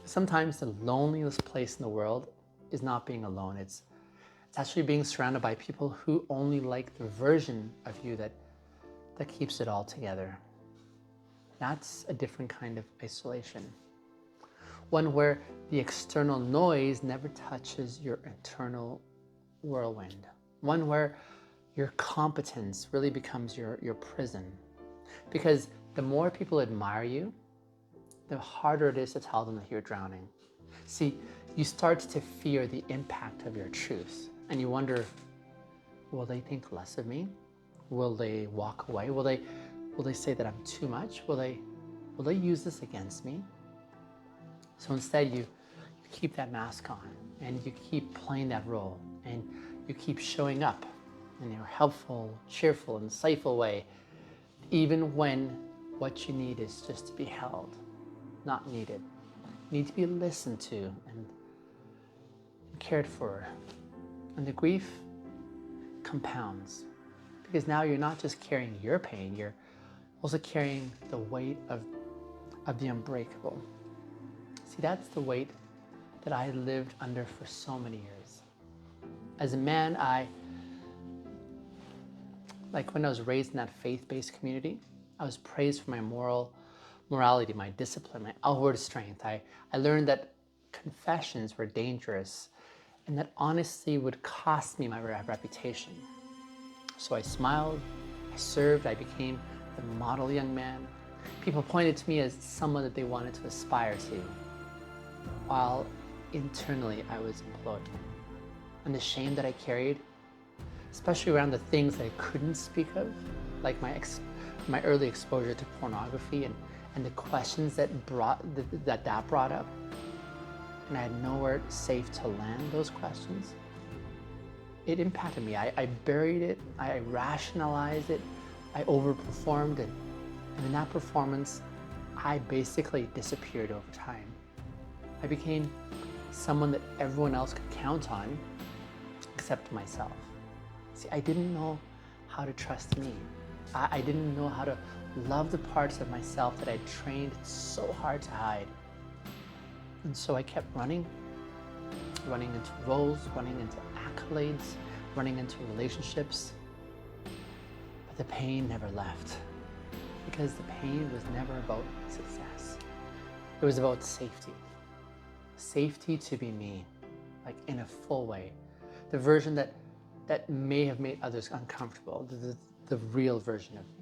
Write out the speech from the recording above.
Sometimes the loneliest place in the world is not being alone. It's actually being surrounded by people who only like the version of you that keeps it all together. That's a different kind of isolation. One where the external noise never touches your internal whirlwind. One where your competence really becomes your prison. Because the more people admire you, the harder it is to tell them that you're drowning. See, you start to fear the impact of your truth, and you wonder, will they think less of me? Will they walk away? Will they say that I'm too much? Will they use this against me? So instead, you keep that mask on, and you keep playing that role, and you keep showing up in your helpful, cheerful, insightful way, even when what you need is just to be held, not needed. You need to be listened to and cared for. And the grief compounds, because now you're not just carrying your pain, you're also carrying the weight of the unbreakable. See, that's the weight that I lived under for so many years. As a man, like when I was raised in that faith-based community, I was praised for my morality, my discipline, my outward strength. I learned that confessions were dangerous and that honesty would cost me my reputation. So I smiled, I served, I became the model young man. People pointed to me as someone that they wanted to aspire to, while internally I was imploding. And the shame that I carried, especially around the things that I couldn't speak of, like my early exposure to pornography and the questions that brought up, and I had nowhere safe to land those questions. It impacted me. I buried it, I rationalized it, I overperformed it, and in that performance, I basically disappeared over time. I became someone that everyone else could count on, except myself. See, I didn't know how to trust me. I didn't know how to love the parts of myself that I trained so hard to hide. And so I kept running into roles, running into accolades, running into relationships. But the pain never left, because the pain was never about success. It was about safety. Safety to be me, like in a full way. The version that may have made others uncomfortable, the real version of me.